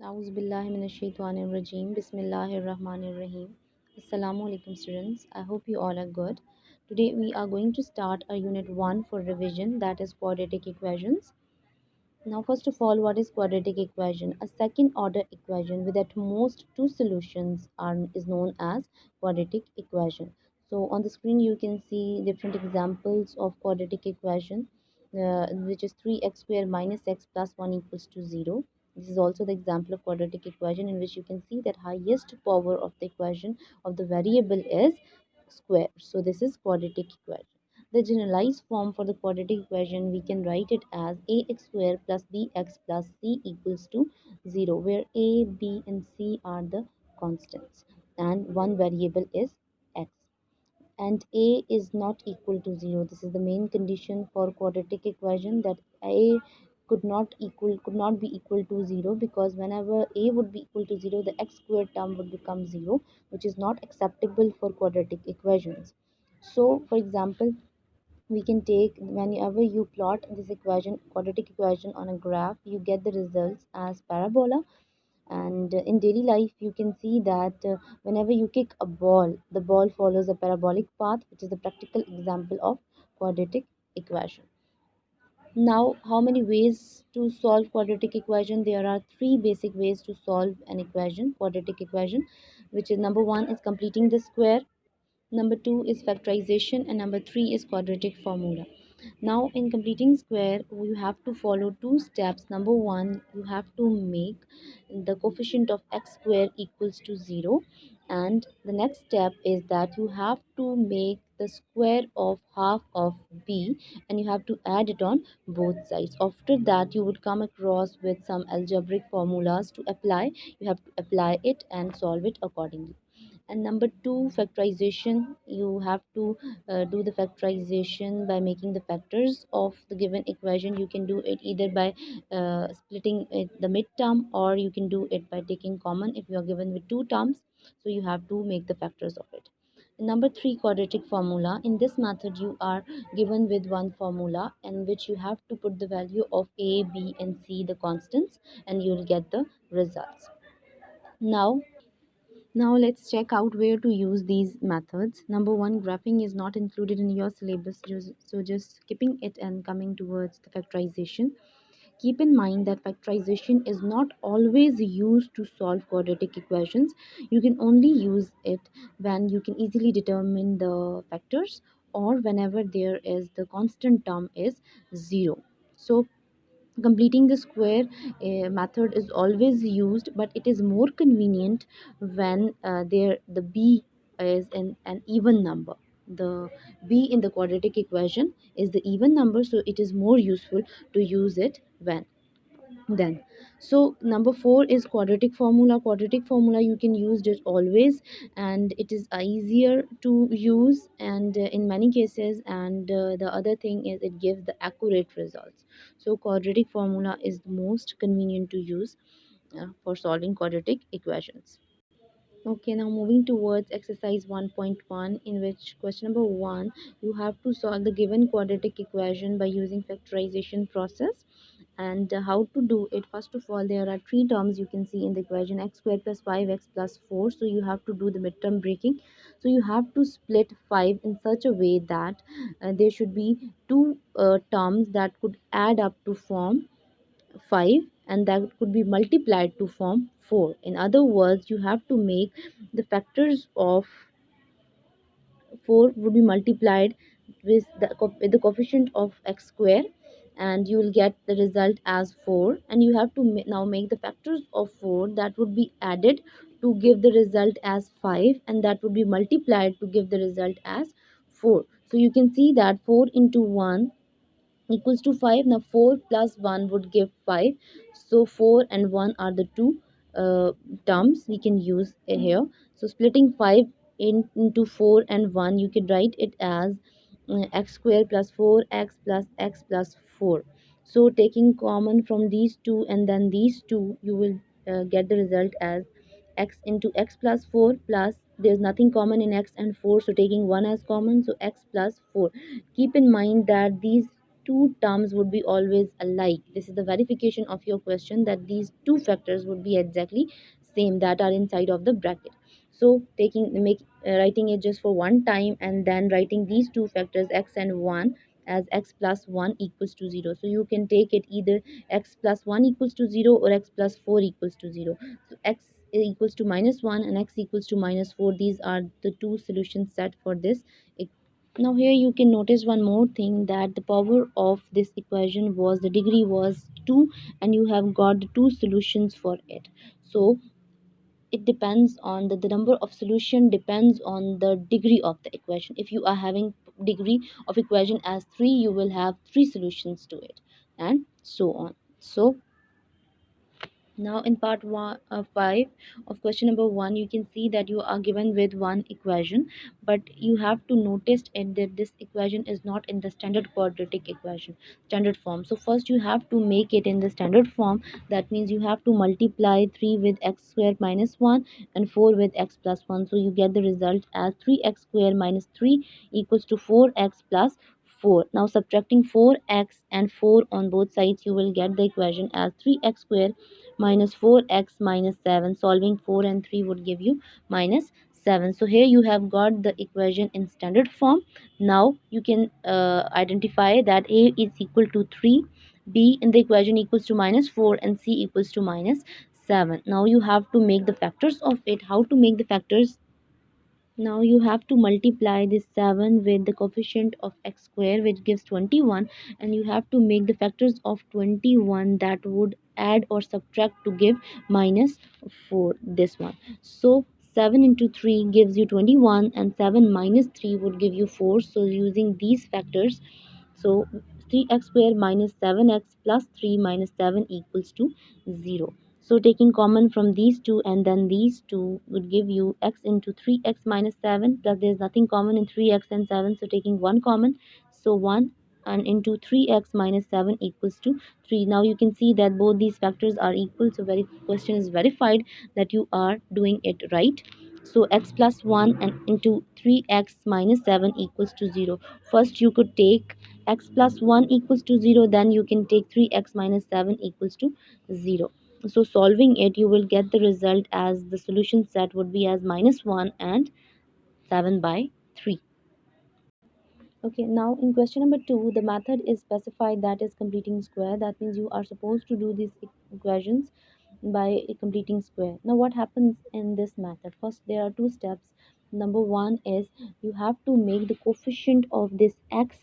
Auzubillahiminash-shaytanir-rajeem. Bismillahir-rahmanir-rahim. Assalamu alaikum students. I hope you all are good. Today we are going to start our unit 1 for revision, that is quadratic equations. Now first of all, what is quadratic equation? A second order equation with at most two solutions is known as quadratic equation. So on the screen you can see different examples of quadratic equation, which is 3x square minus x plus 1 equals to 0. This is also the example of quadratic equation in which you can see that highest power of the equation of the variable is square. So this is quadratic equation. The generalized form for the quadratic equation, we can write it as ax square plus bx plus c equals to 0, where a, b and c are the constants and one variable is x, and a is not equal to 0. This is the main condition for quadratic equation, that a could not be equal to 0, because whenever a would be equal to 0, the x squared term would become 0, which is not acceptable for quadratic equations. So for example, we can take, whenever you plot this equation, quadratic equation, on a graph, you get the results as parabola. And in daily life you can see that whenever you kick a ball, the ball follows a parabolic path, which is the practical example of quadratic equation. Now, how many ways to solve quadratic equation? There are three basic ways to solve an equation, quadratic equation, which is number one is completing the square, number two is factorization, and number three is quadratic formula. Now in completing square, you have to follow two steps. Number one, you have to make the coefficient of x square equals to 0, and the next step is that you have to make the square of half of b, and you have to add it on both sides. After that, you would come across with some algebraic formulas to apply. You have to apply it and solve it accordingly. And number two, factorization. You have to do the factorization by making the factors of the given equation. You can do it either by splitting it, the midterm, or you can do it by taking common if you are given with two terms. So you have to make the factors of it. Number three, quadratic formula. In this method, you are given with one formula in which you have to put the value of a, b and c, the constants, and you will get the results. Now let's check out where to use these methods. Number one, graphing is not included in your syllabus, so just skipping it and coming towards the factorization. Keep in mind that factorization is not always used to solve quadratic equations. You can only use it when you can easily determine the factors, or whenever there is the constant term is 0. So completing the square method is always used, but it is more convenient when the b is an even number. The b in the quadratic equation is the even number, so it is more useful to use it when then. So number four is quadratic formula. Quadratic formula, you can use it always, and it is easier to use, and in many cases, and the other thing is it gives the accurate results. So quadratic formula is the most convenient to use for solving quadratic equations. Okay, now moving towards exercise 1.1, in which question number 1, you have to solve the given quadratic equation by using factorization process. And how to do it? First of all, there are three terms you can see in the equation: x squared plus 5x plus 4. So you have to do the midterm breaking. So you have to split 5 in such a way that there should be two terms that could add up to form 5, and that could be multiplied to form 4. In other words, you have to make the factors of 4 would be multiplied with with the coefficient of x square, and you will get the result as 4. And you have to now make the factors of 4 that would be added to give the result as 5, and that would be multiplied to give the result as 4. So you can see that 4 into 1 equals to 5. Now 4 plus 1 would give 5. So 4 and 1 are the two terms we can use here. So splitting 5 into 4 and 1, you can write it as x square plus 4x plus x plus 4. So taking common from these two and then these two, you will get the result as x into x plus 4, plus there's nothing common in x and 4, so taking 1 as common, so x plus 4. Keep in mind that these two terms would be always alike. This is the verification of your question that these two factors would be exactly same that are inside of the bracket. So writing it just for one time and then writing these two factors x and 1 as x plus 1 equals to 0. So you can take it either x plus 1 equals to 0 or x plus 4 equals to 0. So x equals to minus 1 and x equals to minus 4. These are the two solutions set for this. Now here you can notice one more thing, that the power of this equation was, the degree was 2, and you have got the two solutions for it. So it depends on the number of solution depends on the degree of the equation. If you are having degree of equation as 3, you will have 3 solutions to it, and so on. So now in part 5 of question number 1, you can see that you are given with one equation, but you have to notice it that this equation is not in the standard quadratic equation standard form. So first you have to make it in the standard form. That means you have to multiply 3 with x squared minus 1 and 4 with x plus 1. So you get the result as 3x squared minus 3 equals to 4x plus 4. Now subtracting 4x and 4 on both sides, you will get the equation as 3x squared minus 4x minus 7. Solving 4 and 3 would give you minus 7. So here you have got the equation in standard form. Now you can identify that a is equal to 3, b in the equation equals to minus 4, and c equals to minus 7. Now you have to make the factors of it. How to make the factors? Now you have to multiply this 7 with the coefficient of x square, which gives 21, and you have to make the factors of 21 that would add or subtract to give minus 4, this one. So 7 into 3 gives you 21, and 7 minus 3 would give you 4. So using these factors, so 3x square minus 7x plus 3 minus 7 equals to 0. So taking common from these two, and then these two would give you x into 3x minus 7, plus there is nothing common in 3x and 7, so taking one common, so 1, and into 3x minus 7 equals to 3. Now you can see that both these factors are equal, so very question is verified that you are doing it right. So x plus 1 and into 3x minus 7 equals to 0. First you could take x plus 1 equals to 0, then you can take 3x minus 7 equals to 0. So solving it, you will get the result as the solution set would be as minus 1 and 7 by 3. Okay, now in question number 2, the method is specified, that is completing square. That means you are supposed to do these equations by completing square. Now what happens in this method? First, there are two steps. Number one is you have to make the coefficient of this x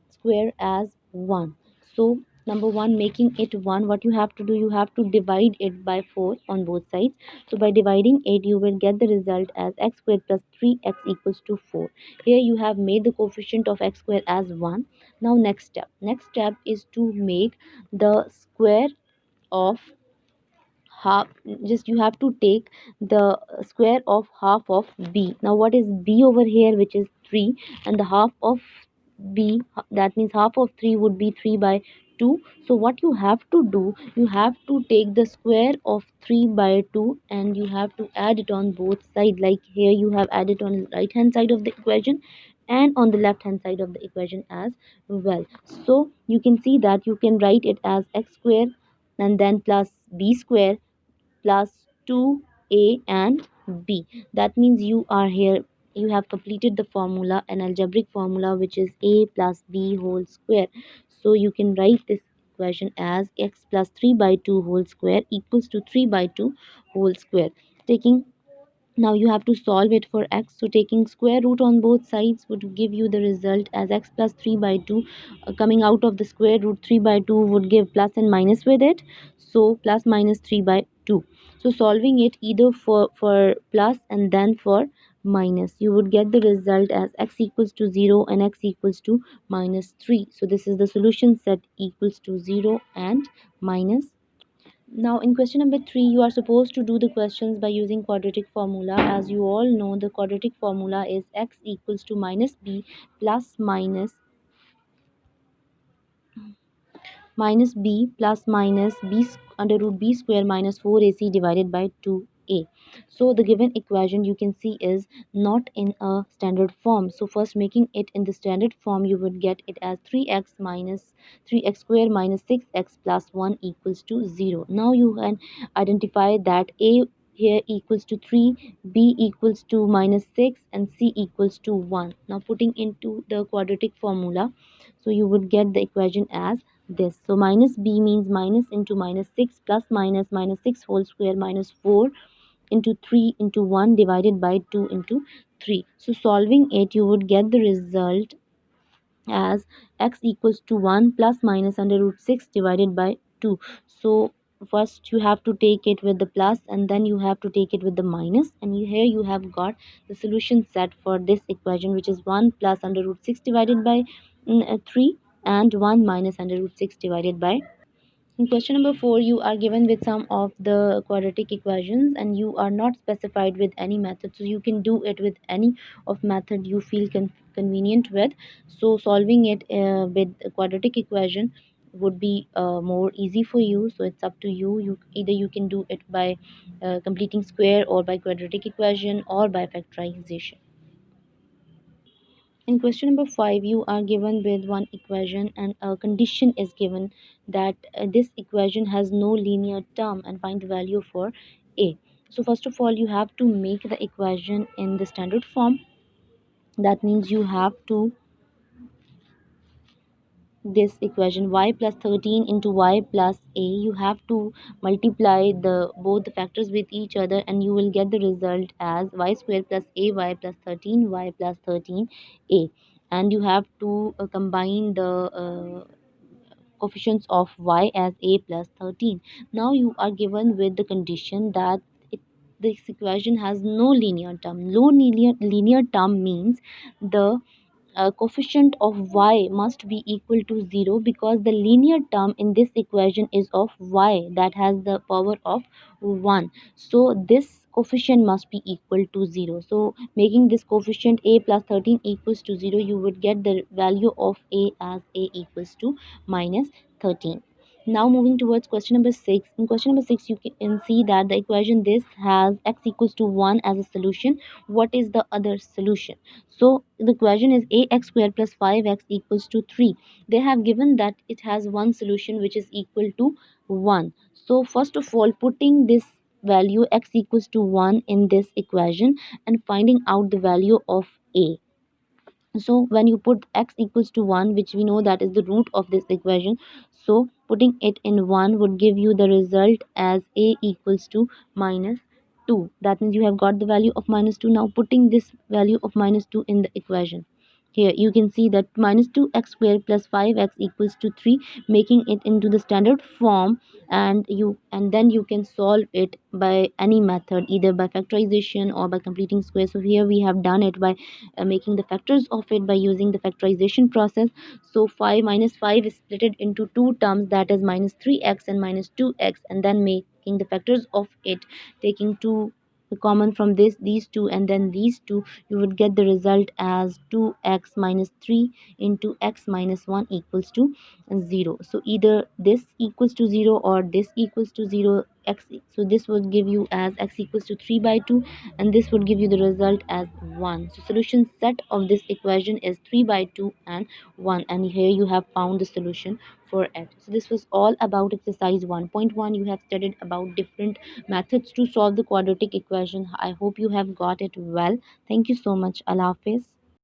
square as 1. So number one, making it 1, what you have to do, you have to divide it by 4 on both sides. So by dividing it, you will get the result as x squared plus 3x equals to 4. Here you have made the coefficient of x square as 1. Now next step is to make the square of half. Just you have to take the square of half of b. Now what is b over here, which is 3, and the half of b, that means half of 3 would be 3 by 2. So what you have to do, you have to take the square of 3 by 2 and you have to add it on both sides. Like here you have added on the right hand side of the equation and on the left hand side of the equation as well. So you can see that you can write it as x square and then plus b square plus 2a and b. That means you are here, you have completed the formula, an algebraic formula, which is a plus b whole square. So you can write this equation as x plus 3 by 2 whole square equals to 3 by 2 whole square. Taking, now you have to solve it for x. So taking square root on both sides would give you the result as x plus 3 by 2. Coming out of the square root, 3 by 2 would give plus and minus with it. So plus minus 3 by 2. So solving it either for plus and then for minus, you would get the result as x equals to 0 and x equals to minus 3. So this is the solution set equals to 0 and minus. Now in question number 3, you are supposed to do the questions by using quadratic formula. As you all know, the quadratic formula is x equals to minus b plus minus b plus minus b under root b square minus 4ac divided by 2 a. So the given equation you can see is not in a standard form. So first making it in the standard form, you would get it as 3x square minus 6x plus 1 equals to 0. Now you can identify that a here equals to 3, b equals to minus 6, and c equals to 1. Now putting into the quadratic formula, so you would get the equation as this. So minus b means minus into minus 6 plus minus 6 whole square minus 4 into 3 into 1 divided by 2 into 3. So solving it, you would get the result as x equals to 1 plus minus under root 6 divided by 2. So first you have to take it with the plus, and then you have to take it with the minus, and here you have got the solution set for this equation, which is 1 plus under root 6 divided by 3, and 1 minus under root 6 divided by. In question number 4, you are given with some of the quadratic equations and you are not specified with any method. So you can do it with any of method you feel convenient with. So solving it with a quadratic equation would be more easy for you. So it's up to you. Either you can do it by completing square, or by quadratic equation, or by factorization. In question number 5, you are given with one equation and a condition is given that this equation has no linear term, and find the value for a. So first of all, you have to make the equation in the standard form. That means you have to this equation y plus 13 into y plus a, you have to multiply the both the factors with each other, and you will get the result as y square plus a y plus 13 y plus 13 a. And you have to combine the coefficients of y as a plus 13. Now you are given with the condition that this equation has no linear term. No linear term means the coefficient of y must be equal to 0, because the linear term in this equation is of y that has the power of 1. So this coefficient must be equal to 0. So making this coefficient a plus 13 equals to 0, you would get the value of a as a equals to minus 13. Now moving towards question number 6. In question number 6, you can see that the equation this has x equals to 1 as a solution. What is the other solution? So the equation is ax square plus 5x equals to 3. They have given that it has one solution which is equal to 1. So first of all, putting this value x equals to 1 in this equation and finding out the value of a. So when you put x equals to 1, which we know that is the root of this equation, so putting it in 1 would give you the result as a equals to minus 2. That means you have got the value of minus 2. Now putting this value of minus 2 in the equation, here you can see that minus 2x square plus 5x equals to 3, making it into the standard form, and then you can solve it by any method, either by factorization or by completing square. So here we have done it by making the factors of it by using the factorization process. So 5 minus 5 is split into two terms, that is minus 3x and minus 2x, and then making the factors of it, taking two common from these two and then these two, you would get the result as 2x minus 3 into x minus 1 equals to 0. So either this equals to 0 or this equals to 0 x. So this would give you as x equals to 3 by 2, and this would give you the result as 1. So solution set of this equation is 3 by 2 and 1, and here you have found the solution for it. So this was all about exercise 1.1. You have studied about different methods to solve the quadratic equation. I hope you have got it well. Thank you so much. Allah Hafiz.